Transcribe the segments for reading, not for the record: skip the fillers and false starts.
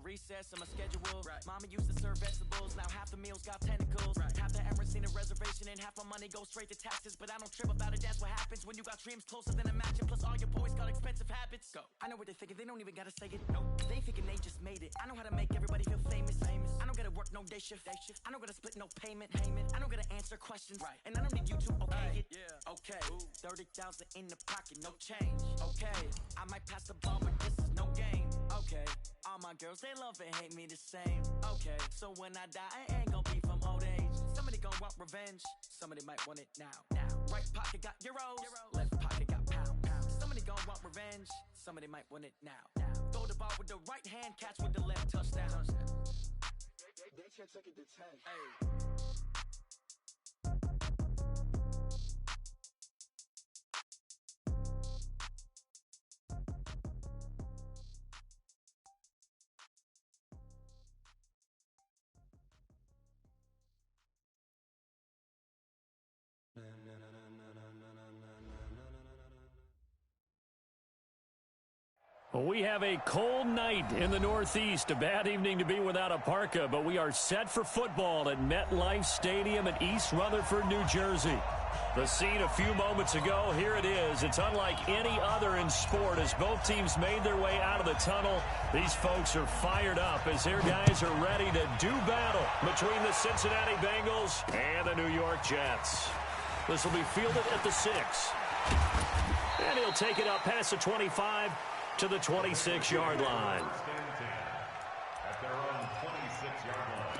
recess on my schedule. Right. Mama used to serve vegetables, now half the meals got tentacles. Right. Half the Emirates seen a reservation and half my money goes straight to taxes. But I don't trip about it, that's what happens when you got dreams closer than a match. And plus all your boys got expensive habits. Go. I know what they're thinking, they don't even gotta say it. No, they thinking they just made it. I know how to make everybody feel famous. I don't gotta work no day shift. I don't gotta split no payment. I don't gotta answer questions. Right. And I don't need you to okay it. Yeah. Okay. Ooh. 30,000 in the pocket, no change. Okay. I might pass the ball, but this is no game. Okay. All my girls, they love and hate me the same. Okay. So when I die, I ain't gonna be from old age. Somebody gon' want revenge. Somebody might want it now. Right pocket got euros. Left pocket got pounds. Somebody gon' want revenge. Somebody might want it now. Throw the ball with the right hand, catch with the left, touchdown. They can't take it to 10. Hey. Well, we have a cold night in the Northeast. A bad evening to be without a parka, but we are set for football at MetLife Stadium in East Rutherford, New Jersey. The scene a few moments ago, here it is. It's unlike any other in sport as both teams made their way out of the tunnel. These folks are fired up as their guys are ready to do battle between the Cincinnati Bengals and the New York Jets. This will be fielded at the 6. And he'll take it up past the 25 to the 26-yard line. At their own 26-yard line.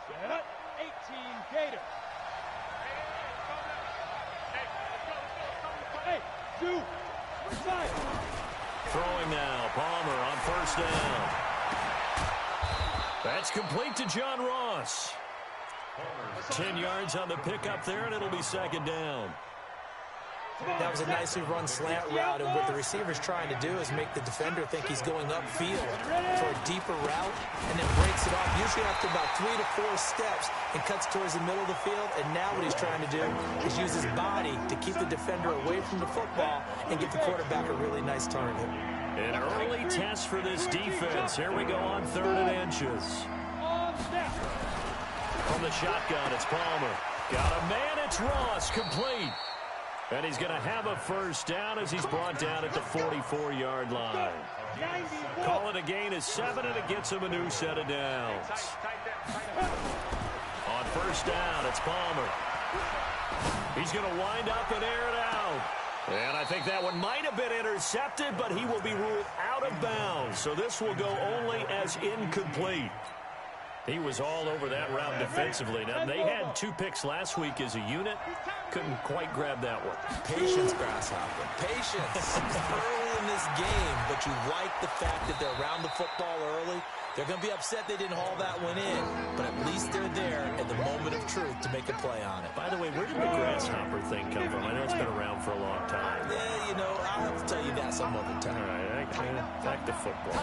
Set 18 Gator. Hey, 2, 5. Throwing now, Palmer on first down. That's complete to John Ross. 10 yards on the pickup there, and it'll be second down. That was a nicely run slant route, and what the receiver's trying to do is make the defender think he's going upfield for a deeper route, and then breaks it off, usually after about 3 to 4 steps, and cuts towards the middle of the field. And now what he's trying to do is use his body to keep the defender away from the football and give the quarterback a really nice target. An early test for this defense. Here we go on 3rd and inches. From the shotgun, it's Palmer. Got a man, it's Ross, complete. And he's going to have a first down as he's brought down at the 44-yard line. Call it a gain of 7, and it gets him a new set of downs. On first down, it's Palmer. He's going to wind up and air it out. And I think that one might have been intercepted, but he will be ruled out of bounds. So this will go only as incomplete. He was all over that route defensively. Now, they had 2 picks last week as a unit. Couldn't quite grab that one. Patience, Grasshopper. Patience. Early in this game, but you like the fact that they're around the football early. They're going to be upset they didn't haul that one in, but at least they're there at the moment of truth to make a play on it. By the way, where did the grasshopper thing come from? I know it's been around for a long time. Yeah, you know, I'll have to tell you that some other time. All right, back to football.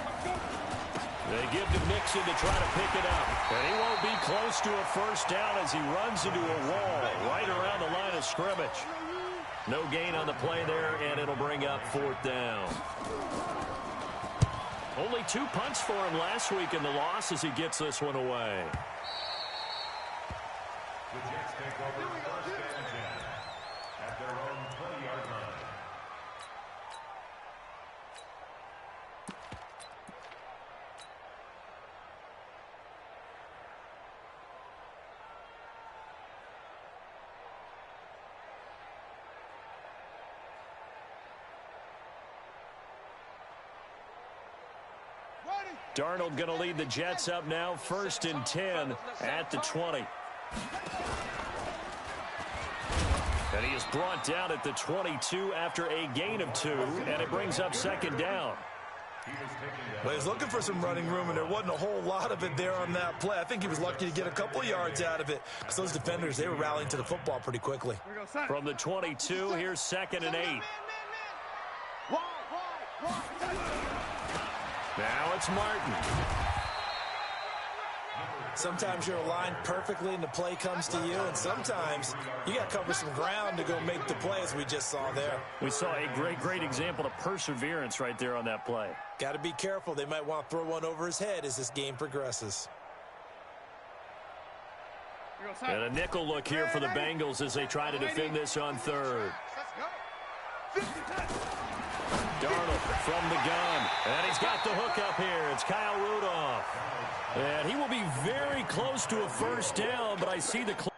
They give to Mixon to try to pick it up. And he won't be close to a first down as he runs into a wall right around the line of scrimmage. No gain on the play there, and it'll bring up 4th down. Only 2 punts for him last week in the loss as he gets this one away. The Jets take over first and 10 at their own 20-yard line. Darnold going to lead the Jets up now, 1st and 10 at the 20. And he is brought down at the 22 after a gain of 2, and it brings up 2nd down. Well, he's looking for some running room, and there wasn't a whole lot of it there on that play. I think he was lucky to get a couple of yards out of it because those defenders, they were rallying to the football pretty quickly. From the 22, here's 2nd and 8. Now it's Martin. Sometimes you're aligned perfectly and the play comes to you, and sometimes you got to cover some ground to go make the play, as we just saw there. We saw a great example of perseverance right there on that play. Got to be careful. They might want to throw one over his head as this game progresses. And a nickel look here for the Bengals as they try to defend this on third. Darnold from the gun, and he's got the hook up here. It's Kyle Rudolph. And he will be very close to a first down, but I see the close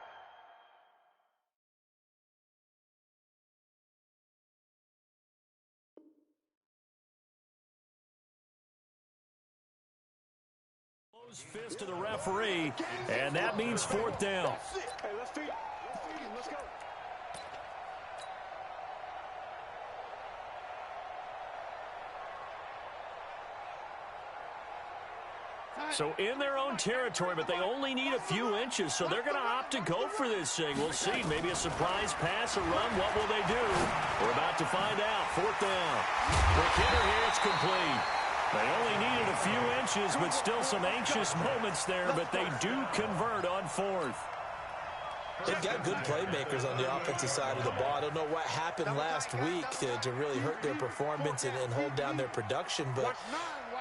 fist to the referee, and that means fourth down. Hey, let's feed him. Let's go. So in their own territory, but they only need a few inches, so they're going to opt to go for this thing. We'll see. Maybe a surprise pass or run. What will they do? We're about to find out. Fourth down. Quick hitter here. It's complete. They only needed a few inches, but still some anxious moments there, but they do convert on fourth. They've got good playmakers on the offensive side of the ball. I don't know what happened last week to really hurt their performance and hold down their production, but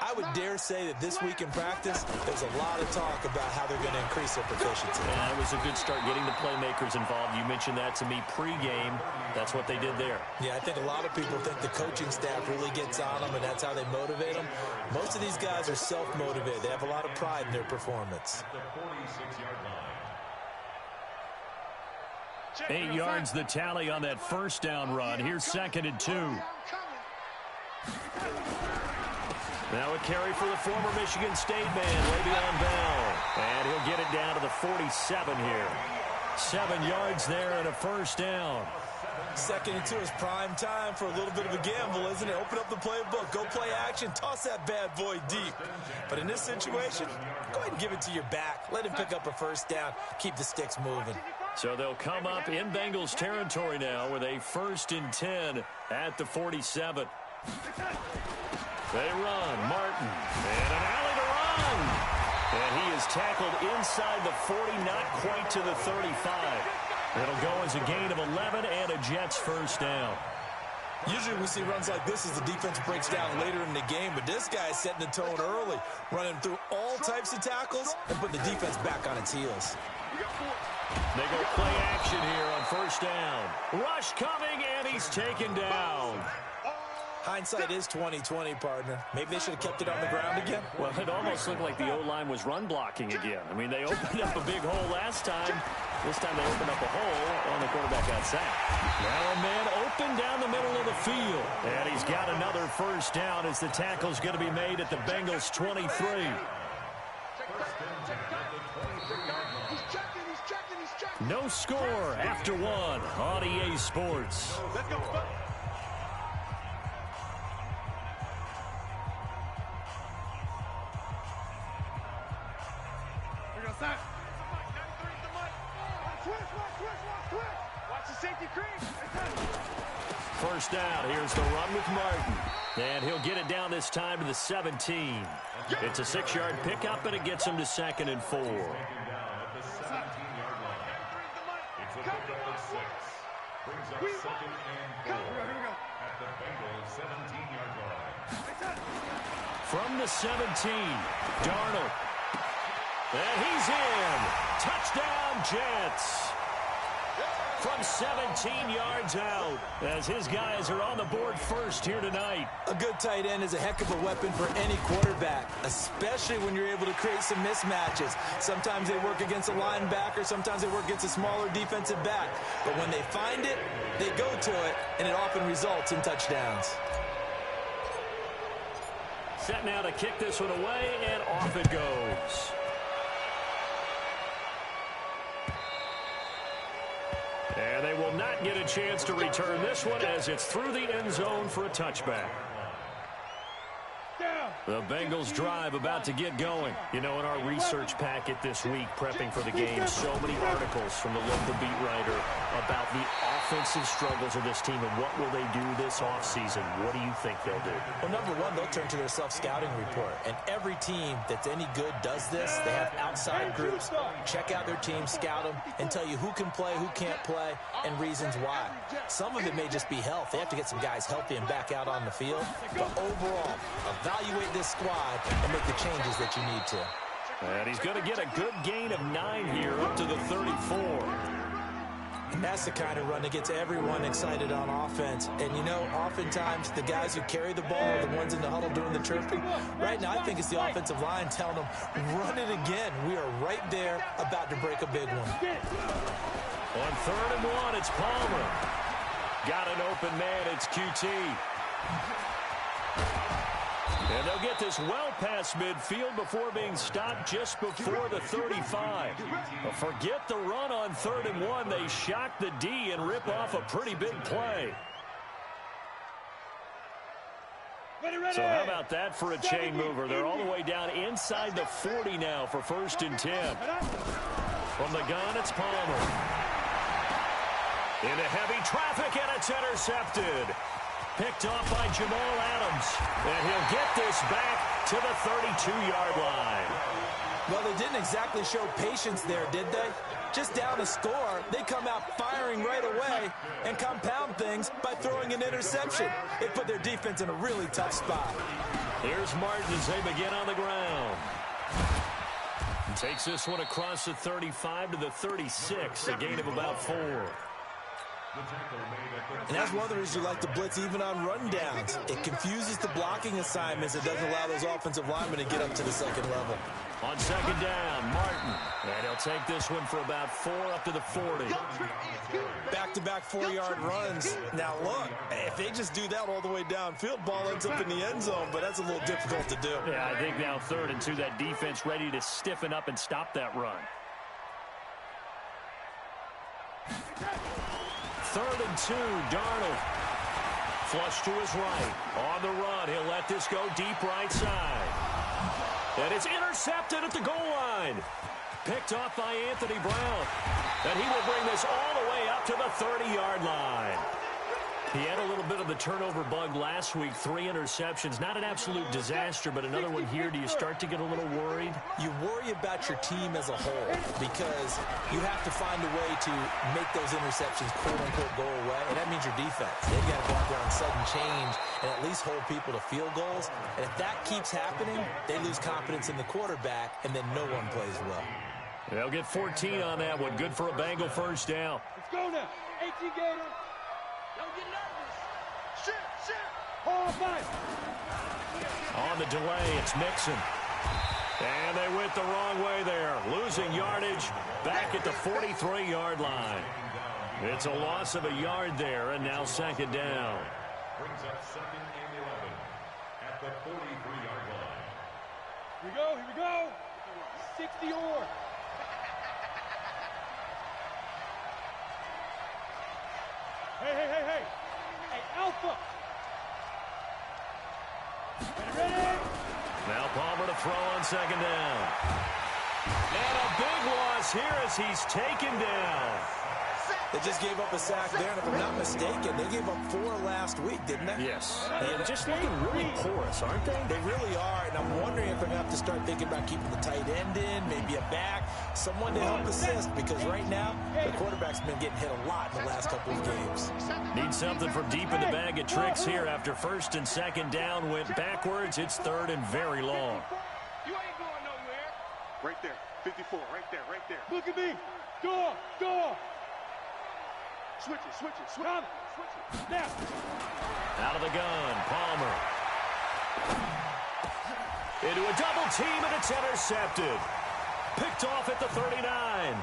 I would dare say that this week in practice, there's a lot of talk about how they're going to increase their proficiency. Yeah, it was a good start getting the playmakers involved. You mentioned that to me pregame. That's what they did there. Yeah, I think a lot of people think the coaching staff really gets on them, and that's how they motivate them. Most of these guys are self-motivated. They have a lot of pride in their performance. 8 yards the tally on that first down run. Here's 2nd and 2. Now a carry for the former Michigan State man, Le'Veon Bell. And he'll get it down to the 47 here. 7 yards there and a first down. 2nd and 2 is prime time for a little bit of a gamble, isn't it? Open up the playbook, go play action, toss that bad boy deep. But in this situation, go ahead and give it to your back. Let him pick up a first down, keep the sticks moving. So they'll come up in Bengals territory now with a 1st and 10 at the 47. They run, Martin, and an alley to run. And he is tackled inside the 40, not quite to the 35. It'll go as a gain of 11 and a Jets first down. Usually we see runs like this as the defense breaks down later in the game, but this guy is setting the tone early, running through all types of tackles and putting the defense back on its heels. They go play action here on first down. Rush coming, and he's taken down. Hindsight is 20/20, partner. Maybe they should have kept it on the ground again. Well, it almost looked like the O-line was run blocking again. I mean, they opened up a big hole last time. This time they opened up a hole, and the quarterback got sacked. Now a man open down the middle of the field. And he's got another first down as the tackle's going to be made at the Bengals 23. No score after one on EA Sports. Let's go. Watch the safety crease. First down. Here's the run with Martin. And he'll get it down this time to the 17. It's a 6-yard pickup, and it gets him to 2nd and 4. From the 17, Darnold. And he's in. Touchdown, Jets. From 17 yards out, as his guys are on the board first here tonight. A good tight end is a heck of a weapon for any quarterback, especially when you're able to create some mismatches. Sometimes they work against a linebacker, sometimes they work against a smaller defensive back. But when they find it, they go to it, and it often results in touchdowns. Set now to kick this one away, and off it goes. And they will not get a chance to return this one as it's through the end zone for a touchback. Down. The Bengals drive about to get going. You know, in our research packet this week, prepping for the game, so many articles from the local beat writer about the offensive struggles of this team and what will they do this offseason. What do you think they'll do? Well, number one, they'll turn to their self-scouting report. And every team that's any good does this. They have outside groups, check out their team, scout them, and tell you who can play, who can't play, and reasons why. Some of it may just be health. They have to get some guys healthy and back out on the field. But overall, evaluate this squad and make the changes that you need to. And he's going to get a good gain of 9 here up to the 34. And that's the kind of run that gets everyone excited on offense. And, you know, oftentimes the guys who carry the ball are the ones in the huddle doing the chirping. Right now, I think it's the offensive line telling them, run it again. We are right there about to break a big one. On 3rd and 1, it's Palmer. Got an open man, it's QT. And they'll get this well past midfield before being stopped just before the 35. But forget the run on 3rd and 1. They shock the D and rip off a pretty big play. So how about that for a chain mover? They're all the way down inside the 40 now for 1st and 10. From the gun, it's Palmer. Into heavy traffic, and it's intercepted. Picked off by Jamal Adams. And he'll get this back to the 32-yard line. Well, they didn't exactly show patience there, did they? Just down a score, they come out firing right away and compound things by throwing an interception. It put their defense in a really tough spot. Here's Martin as they begin on the ground. Takes this one across the 35 to the 36, a gain of about 4. And that's one of the reasons you like to blitz even on rundowns. It confuses the blocking assignments. It doesn't allow those offensive linemen to get up to the second level. On 2nd down, Martin. And he'll take this one for about 4 up to the 40. Back-to-back 4-yard runs. Now, look, if they just do that all the way downfield, ball ends up in the end zone, but that's a little difficult to do. Yeah, I think now 3rd and 2, that defense ready to stiffen up and stop that run. 3rd and 2, Darnold. Flush to his right. On the run, he'll let this go deep right side. And it's intercepted at the goal line. Picked off by Anthony Brown. And he will bring this all the way up to the 30-yard line. He had a little bit of the turnover bug last week, 3 interceptions. Not an absolute disaster, but another one here. Do you start to get a little worried? You worry about your team as a whole because you have to find a way to make those interceptions, quote-unquote, go away, and that means your defense. They've got to go out there on sudden change and at least hold people to field goals. And if that keeps happening, they lose confidence in the quarterback, and then no one plays well. They'll get 14 on that one. Good for a Bengal first down. Let's go now. 18 Gator. Don't get nervous. Shit. Hold fight. On the delay, it's Mixon. And they went the wrong way there. Losing yardage back at the 43-yard line. It's a loss of a yard there, and now 2nd down. Brings up 2nd and 11 at the 43-yard line. Here we go. 60-or. Hey, Alpha! Ready? Now Palmer to throw on 2nd down. And a big loss here as he's taken down. They just gave up a sack there, and if I'm not mistaken, they gave up 4 last week, didn't they? Yes. And just looking really porous, aren't they? They really are, and I'm wondering if they're going to have to start thinking about keeping the tight end in, maybe a back, someone to help assist, because right now, the quarterback's been getting hit a lot in the last couple of games. Need something from deep in the bag of tricks here after 1st and 2nd down went backwards. It's 3rd and very long. You ain't going nowhere. Right there. 54. Right there. Look at me. Door. Switch it. Now. Out of the gun, Palmer. Into a double team, and it's intercepted. Picked off at the 39.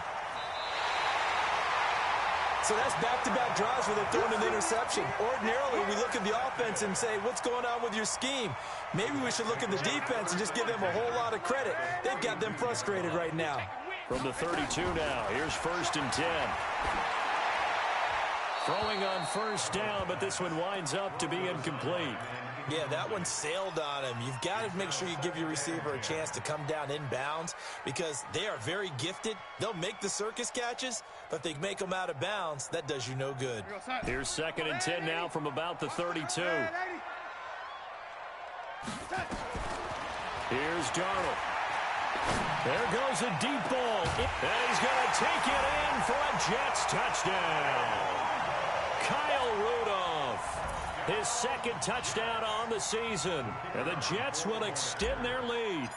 So that's back-to-back drives where they're throwing an interception. Ordinarily, we look at the offense and say, what's going on with your scheme? Maybe we should look at the defense and just give them a whole lot of credit. They've got them frustrated right now. From the 32 now, here's 1st and 10. Throwing on 1st down, but this one winds up to be incomplete. Yeah, that one sailed on him. You've got to make sure you give your receiver a chance to come down inbounds because they are very gifted. They'll make the circus catches, but if they make them out of bounds, that does you no good. Here's 2nd and 10 now from about the 32. Here's Darnold. There goes a deep ball. And he's going to take it in for a Jets touchdown. Kyle Rudolph, his 2nd touchdown on the season. And the Jets will extend their lead.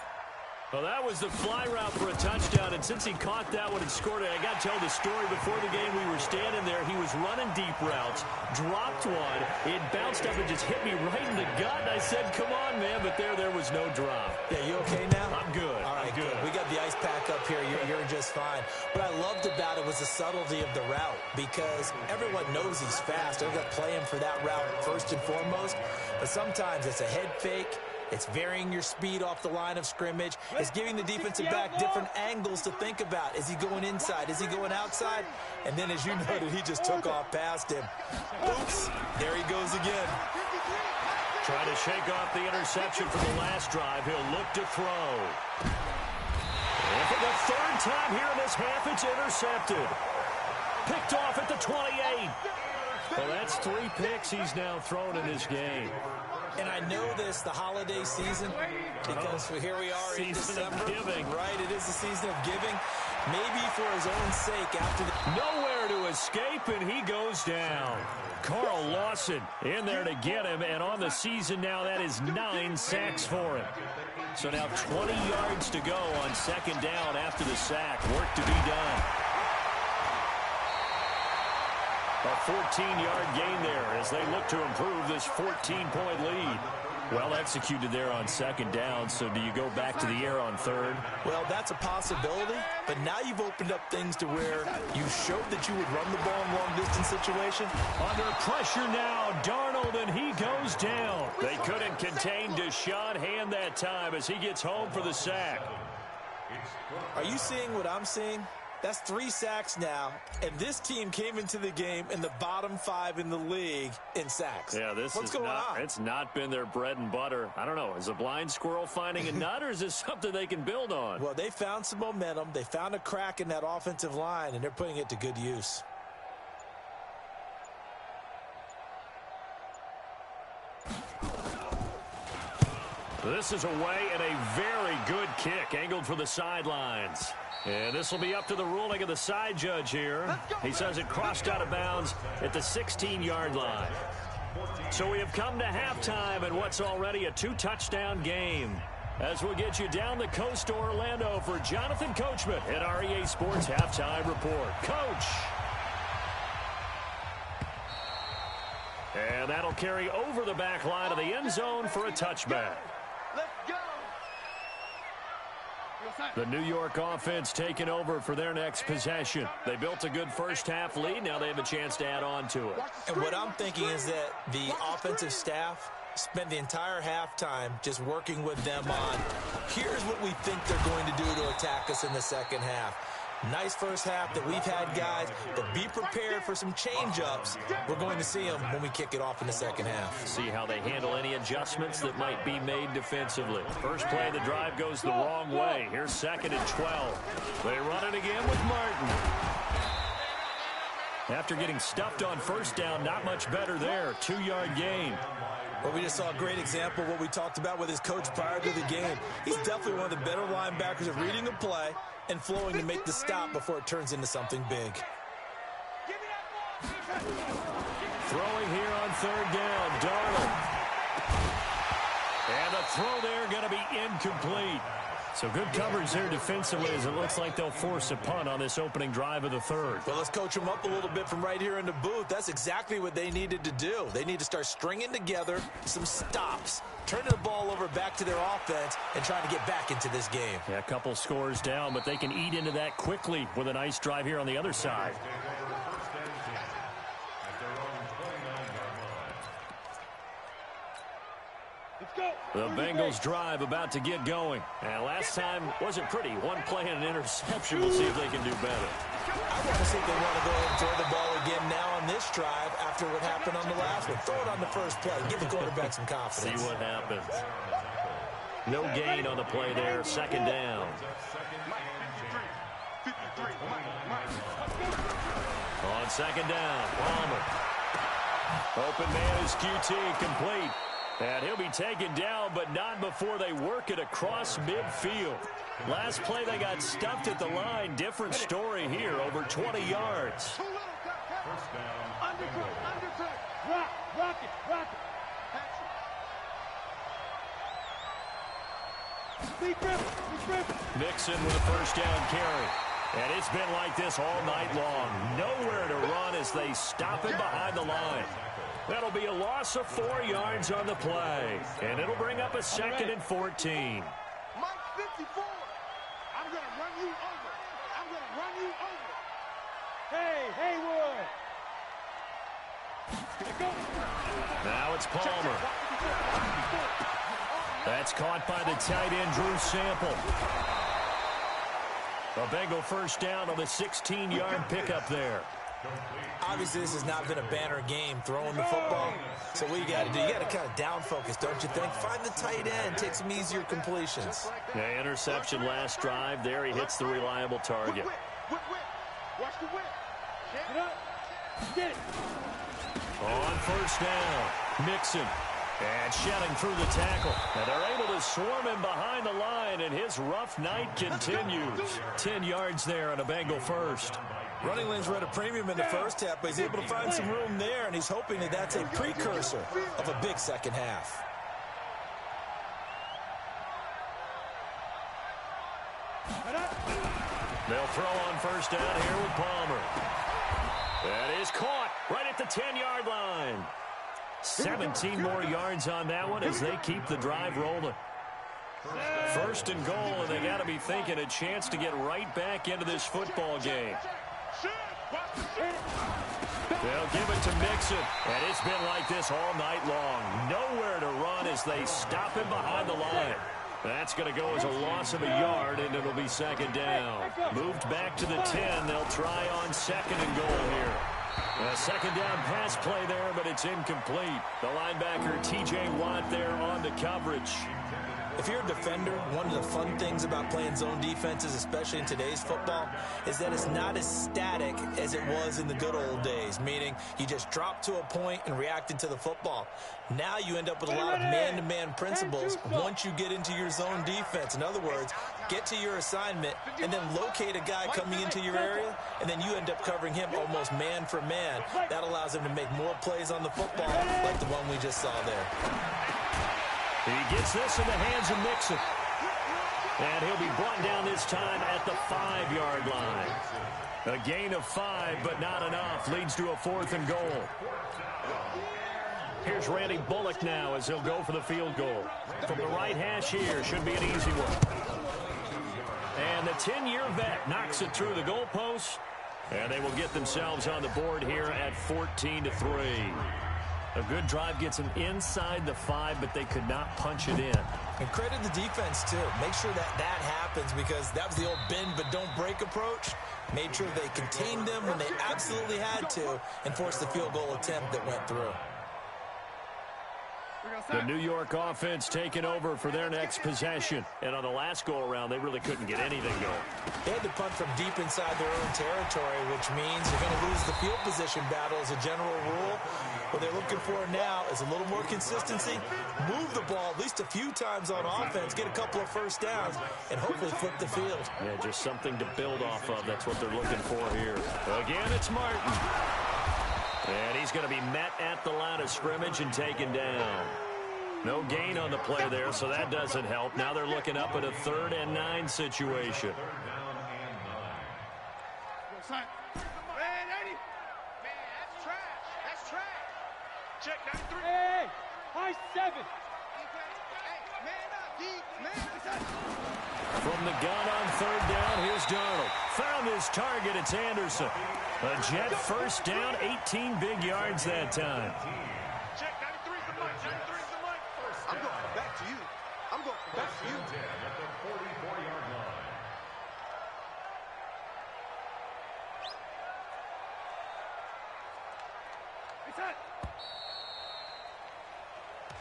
Well, that was the fly route for a touchdown, and since he caught that one and scored it, I got to tell the story. Before the game, we were standing there. He was running deep routes, dropped one. It bounced up and just hit me right in the gut, and I said, come on, man, but there was no drop. Yeah, you okay now? I'm good. All right, I'm good. We got the ice pack up here. You're just fine. What I loved about it was the subtlety of the route because everyone knows he's fast. They're going to play him for that route first and foremost, but sometimes it's a head fake. It's varying your speed off the line of scrimmage. It's giving the defensive back different angles to think about. Is he going inside? Is he going outside? And then, as you noted, he just took off past him. Oops, there he goes again. Trying to shake off the interception from the last drive. He'll look to throw. And for the 3rd time here in this half, it's intercepted. Picked off at the 28. Well, that's 3 picks he's now thrown in this game. And I know this, the holiday season, because here we are in December. Of giving. Right, it is the season of giving. Maybe for his own sake after the... Nowhere to escape, and he goes down. Carl Lawson in there to get him, and on the season now, that is 9 sacks for him. So now 20 yards to go on 2nd down after the sack. Work to be done. A 14-yard gain there as they look to improve this 14-point lead. Well executed there on 2nd down, so do you go back to the air on 3rd? Well, that's a possibility, but now you've opened up things to where you showed that you would run the ball in long-distance situation. Under pressure now, Darnold, and he goes down. They couldn't contain Deshaun Hand that time as he gets home for the sack. Are you seeing what I'm seeing? That's 3 sacks now, and this team came into the game in the bottom 5 in the league in sacks. Yeah, what's going on? It's not been their bread and butter. I don't know. Is a blind squirrel finding a nut, or is this something they can build on? Well, they found some momentum. They found a crack in that offensive line, and they're putting it to good use. This is away and a very good kick, angled for the sidelines. And this will be up to the ruling of the side judge here. He says it crossed out of bounds at the 16-yard line. So we have come to halftime in what's already a 2-touchdown game. As we'll get you down the coast to Orlando for Jonathan Coachman at our EA Sports Halftime Report. Coach! And that'll carry over the back line of the end zone for a touchback. Let's go. The New York offense taking over for their next possession. They built a good first-half lead. Now they have a chance to add on to it. And what I'm thinking is that the offensive staff spent the entire halftime just working with them on, here's what we think they're going to do to attack us in the second half. Nice first half that we've had, guys, but be prepared for some change-ups. We're going to see them when we kick it off in the second half. See how they handle any adjustments that might be made defensively. First play of the drive goes the wrong way. Here's 2nd and 12. They run it again with Martin. After getting stuffed on first down, not much better there. 2-yard gain. Well, we just saw a great example of what we talked about with his coach prior to the game. He's definitely one of the better linebackers of reading a play and flowing to make the stop before it turns into something big. Throwing here on 3rd down, Darnold. And the throw there going to be incomplete. So good coverage there defensively as it looks like they'll force a punt on this opening drive of the 3rd. Well, let's coach them up a little bit from right here in the booth. That's exactly what they needed to do. They need to start stringing together some stops, turning the ball over back to their offense, and trying to get back into this game. Yeah, a couple scores down, but they can eat into that quickly with a nice drive here on the other side. The Bengals drive about to get going. And last time wasn't pretty. One play and an interception. We'll see if they can do better. I want to think they want to go ahead and throw the ball again now on this drive after what happened on the last one. Throw it on the first play. Give the quarterback some confidence. See what happens. No gain on the play there. Second down. On second down, Palmer. Open man is QT, complete. And he'll be taken down, but not before they work it across midfield. Last play, they got stuffed at the line. Different story here, over 20 yards. First down. Undercut. Rock it. Mixon with a first down carry. And it's been like this all night long. Nowhere to run as they stop him behind the line. That'll be a loss of 4 yards on the play. And it'll bring up a 2nd and 14. Mike 54. I'm going to run you over. Hey, Haywood. Now it's Palmer. That's caught by the tight end, Drew Sample. A Bengal first down on the 16-yard pickup there. Obviously, this has not been a banner game throwing the football. So what you got to do, you got to kind of down focus, don't you think? Find the tight end, take some easier completions. Yeah, interception last drive. There he hits the reliable target. Watch the whip. Get up. Get it. On first down, Mixon. And shedding through the tackle. And they're able to swarm him behind the line, and his rough night continues. 10 yards there on a Bengal first. Running lanes were at a premium in the first half, but he's able to find some room there, and he's hoping that that's a precursor of a big second half. They'll throw on first down here with Palmer. That is caught right at the 10-yard line. 17 more yards on that one as they keep the drive rolling. First and goal, and they got to be thinking a chance to get right back into this football game. They'll give it to Mixon, and it's been like this all night long. Nowhere to run as they stop him behind the line. That's going to go as a loss of a yard, and it'll be second down. Moved back to the 10. They'll try on second and goal here. A second down pass play there, but it's incomplete. The linebacker, T.J. Watt, there on the coverage. If you're a defender, one of the fun things about playing zone defenses, especially in today's football, is that it's not as static as it was in the good old days, meaning you just drop to a point and reacted to the football. Now you end up with a lot of man-to-man principles once you get into your zone defense. In other words, get to your assignment and then locate a guy coming into your area, and then you end up covering him almost man for man. That allows him to make more plays on the football like the one we just saw there. He gets this in the hands of Mixon. And he'll be brought down this time at the 5-yard line. A gain of 5, but not enough. Leads to a 4th and goal. Here's Randy Bullock now as he'll go for the field goal. From the right hash here, should be an easy one. And the 10-year vet knocks it through the goalpost. And they will get themselves on the board here at 14-3. A good drive gets them inside the 5, but they could not punch it in. And credit the defense, too. Make sure that happens, because that was the old bend but don't break approach. Made sure they contained them when they absolutely had to and forced the field goal attempt that went through. The New York offense taking over for their next possession. And on the last go-around, they really couldn't get anything going. They had to punt from deep inside their own territory, which means you're going to lose the field position battle as a general rule. What they're looking for now is a little more consistency, move the ball at least a few times on offense, get a couple of first downs, and hopefully flip the field. Yeah, just something to build off of. That's what they're looking for here. Again, it's Martin. And he's going to be met at the line of scrimmage and taken down. No gain on the play there, so that doesn't help. Now they're looking up at a 3rd and 9 situation. Check 93. Hey, high 7. From the gun on 3rd down, here's Darnold. Found his target, it's Anderson. A Jet first down, 18 big yards that time. Check 93 is the mic. 93 is the mic. I'm going back to you. I'm going back to you. At the 44-yard line.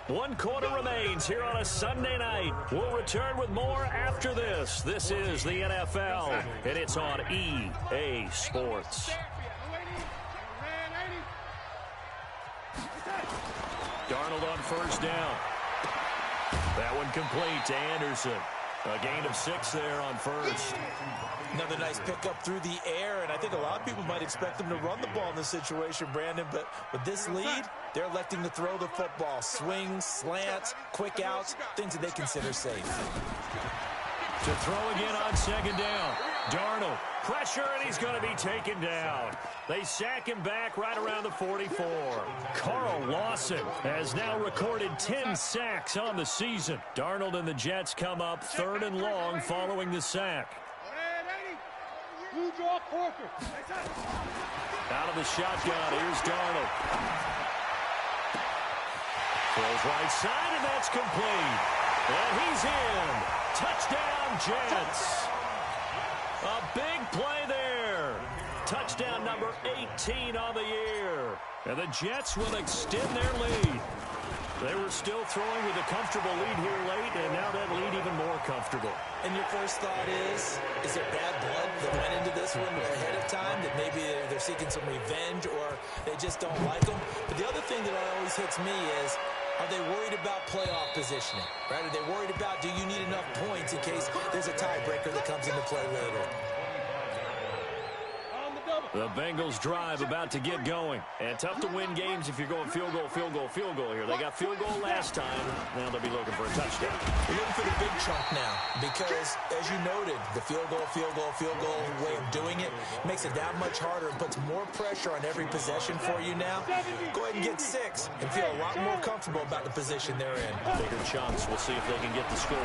1 quarter remains here on a Sunday night. We'll return with more after this. This is the NFL, and it's on EA Sports. Darnold on first down. That one complete to Anderson. A gain of 6 there on first. Another nice pickup through the air, and I think a lot of people might expect them to run the ball in this situation, Brandon, but with this lead, they're electing to throw the football. Swings, slants, quick outs, things that they consider safe. To throw again on second down. Darnold, pressure, and he's going to be taken down. They sack him back right around the 44. Carl Lawson has now recorded 10 sacks on the season. Darnold and the Jets come up 3rd and long following the sack. Out of the shotgun, here's Darnold. Throws right side, and that's complete. And he's in. Touchdown, Jets. A big play there. Touchdown number 18 on the year. And the Jets will extend their lead. They were still throwing with a comfortable lead here late, and now that lead even more comfortable. And your first thought is there bad blood that went into this one ahead of time, that maybe they're seeking some revenge or they just don't like them? But the other thing that always hits me is, are they worried about playoff positioning? Right? Are they worried about, do you need enough points in case there's a tiebreaker that comes into play later? The Bengals drive about to get going. And tough to win games if you're going field goal here. They got field goal last time. Now they'll be looking for a touchdown. We're looking for the big chunk now because, as you noted, the field goal way of doing it makes it that much harder and puts more pressure on every possession for you now. Go ahead and get 6 and feel a lot more comfortable about the position they're in. Bigger chunks. We'll see if they can get the score.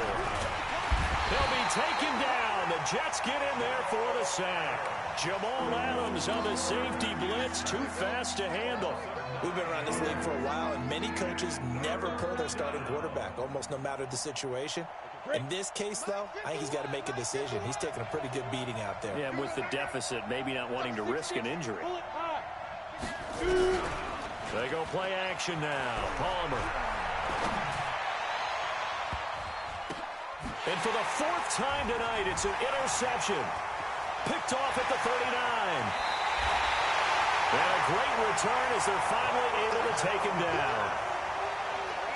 They'll be taken down. The Jets get in there for the sack. Jamal Adams on the safety blitz, too fast to handle. We've been around this league for a while, and many coaches never pull their starting quarterback, almost no matter the situation. In this case, though, I think he's got to make a decision. He's taking a pretty good beating out there. Yeah, with the deficit, maybe not wanting to risk an injury. They go play action now. Palmer. And for the 4th time tonight, it's an interception. Picked off at the 39. And a great return as they're finally able to take him down.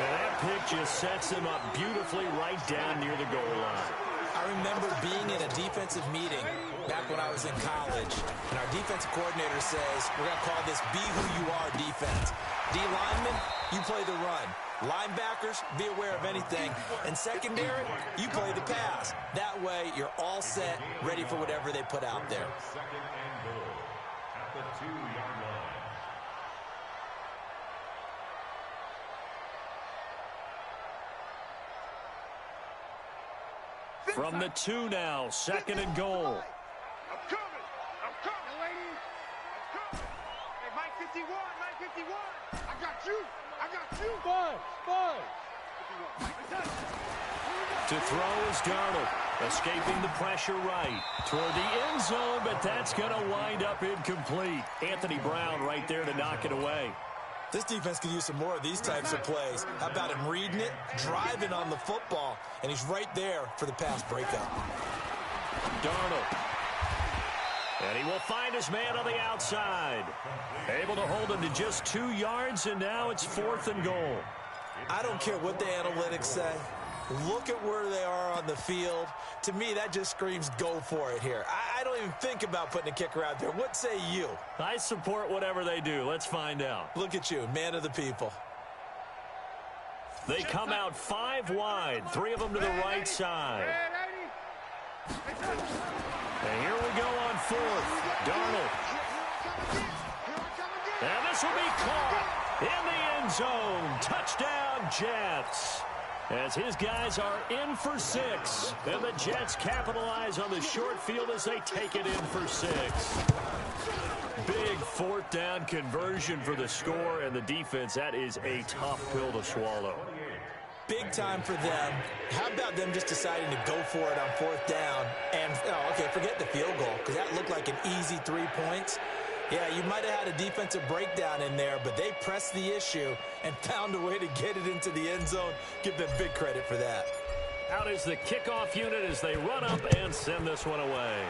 And that pick just sets them up beautifully right down near the goal line. I remember being in a defensive meeting back when I was in college, and our defensive coordinator says, we're going to call this Be Who You Are defense. D linemen, you play the run. Linebackers, be aware of anything. And secondary, you play the pass. That way, you're all set, ready for whatever they put out there. Second and goal at the 2-yard line. From the 2 now, 2nd and goal. I'm coming, ladies. I'm coming. Hey, Mike 51. I got you. Five. To throw is Darnold, escaping the pressure right toward the end zone, but that's going to wind up incomplete. Anthony Brown right there to knock it away. This defense could use some more of these types of plays. How about him reading it, driving on the football, and he's right there for the pass breakup. Darnold. And he will find his man on the outside. Able to hold him to just 2 yards, and now it's 4th and goal. I don't care what the analytics say. Look at where they are on the field. To me, that just screams go for it here. I don't even think about putting a kicker out there. What say you? I support whatever they do. Let's find out. Look at you, man of the people. They come out 5 wide, 3 of them to the right side. And here we go on 4th. Darnold. And this will be caught in the end zone. Touchdown, Jets. As his guys are in for 6. And the Jets capitalize on the short field as they take it in for 6. Big 4th down conversion for the score, and the defense, that is a tough pill to swallow. Big time for them. How about them just deciding to go for it on 4th down? And, okay, forget the field goal, because that looked like an easy 3 points. Yeah, you might have had a defensive breakdown in there, but they pressed the issue and found a way to get it into the end zone. Give them big credit for that. Out is the kickoff unit as they run up and send this one away.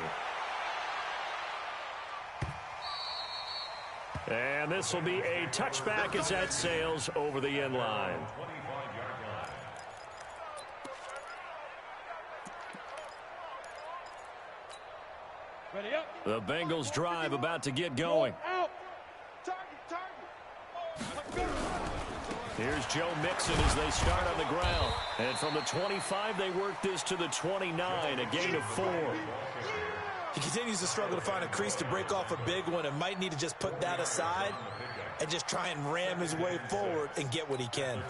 And this will be a touchback as that sails over the end line. Ready up. The Bengals drive about to get going. Out. Target. Here's Joe Mixon as they start on the ground. And from the 25, they work this to the 29, a gain of 4. He continues to struggle to find a crease to break off a big one and might need to just put that aside and just try and ram his way forward and get what he can.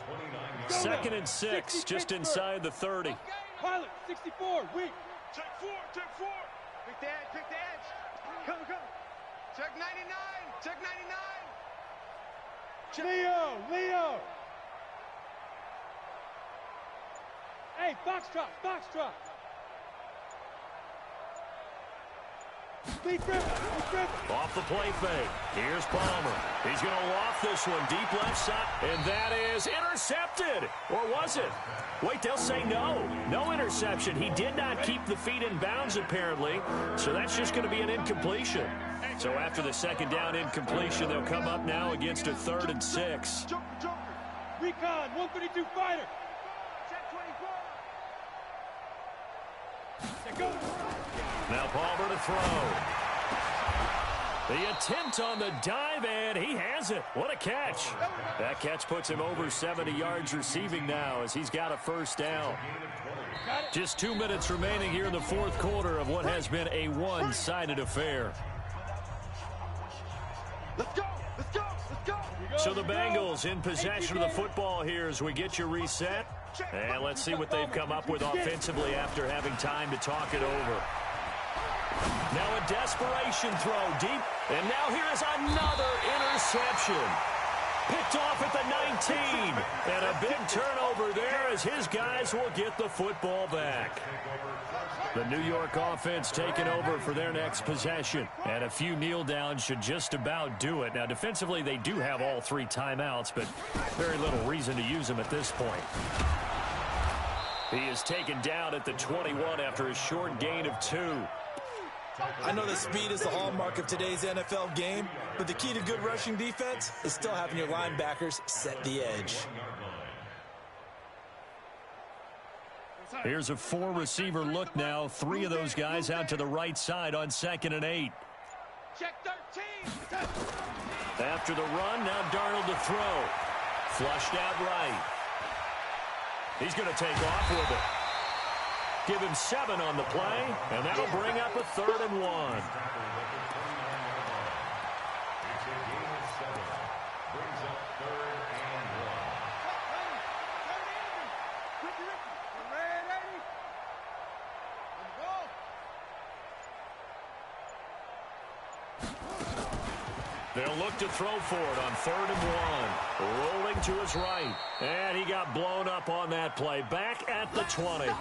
2nd and 6, just inside the 30. Pilot, 64, weak. Check 4, check 4. Pick the edge, pick the edge. Come. Check 99, check 99. Leo. Hey, Foxtrot. Lee Griffin. Off the play fake. Here's Palmer. He's going to loft this one deep left side. And that is intercepted. Or was it? Wait, they'll say no. No interception. He did not keep the feet in bounds, apparently. So that's just going to be an incompletion. So after the second down incompletion, they'll come up now against a 3rd and 6. Joker. Recon, 132 fighter. Check 24. Go. Now Palmer to throw. The attempt on the dive, and he has it. What a catch. That catch puts him over 70 yards receiving now as he's got a first down. Just 2 minutes remaining here in the 4th quarter of what has been a one-sided affair. Let's go. So the Bengals in possession of the football here as we get you reset. And let's see what they've come up with offensively after having time to talk it over. Now a desperation throw deep. And now here is another interception. Picked off at the 19. And a big turnover there as his guys will get the football back. The New York offense taking over for their next possession. And a few kneel downs should just about do it. Now defensively they do have all 3 timeouts, but very little reason to use them at this point. He is taken down at the 21 after a short gain of 2. I know that speed is the hallmark of today's NFL game, but the key to good rushing defense is still having your linebackers set the edge. Here's a 4-receiver look now. 3 of those guys out to the right side on 2nd and 8. Check 13. After the run, now Darnold to throw. Flushed out right. He's going to take off with it. Give him 7 on the play, and that'll bring up a 3rd and 1. They'll look to throw for it on 3rd and 1. Rolling to his right. And he got blown up on that play. Back at the 20.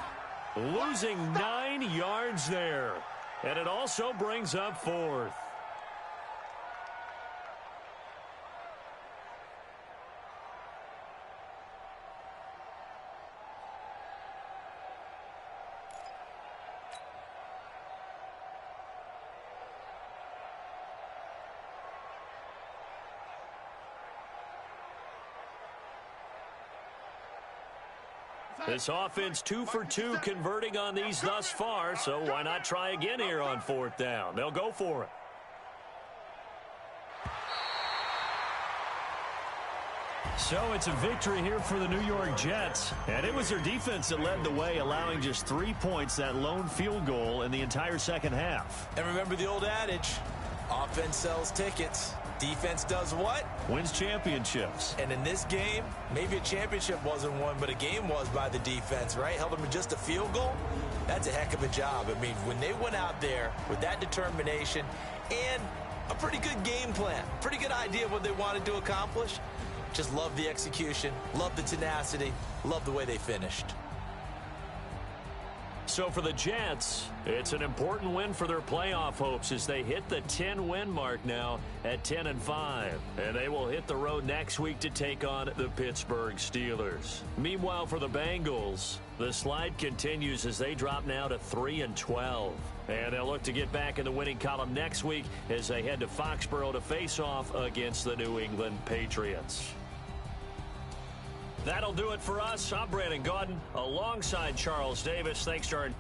Losing 9 yards there. And it also brings up 4th. This offense 2 for 2 converting on these thus far, so why not try again here on 4th down? They'll go for it. So it's a victory here for the New York Jets, and it was their defense that led the way, allowing just 3 points, that lone field goal in the entire second half. And remember the old adage, offense sells tickets. Defense does what? Wins championships. And in this game, maybe a championship wasn't won, but a game was by the defense, right? Held them to just a field goal. That's a heck of a job. I mean, when they went out there with that determination and a pretty good game plan, pretty good idea of what they wanted to accomplish, just love the execution, love the tenacity, love the way they finished. So for the Jets, it's an important win for their playoff hopes as they hit the 10-win mark now at 10-5. And they will hit the road next week to take on the Pittsburgh Steelers. Meanwhile, for the Bengals, the slide continues as they drop now to 3-12. And they'll look to get back in the winning column next week as they head to Foxborough to face off against the New England Patriots. That'll do it for us. I'm Brandon Gaudin alongside Charles Davis. Thanks to our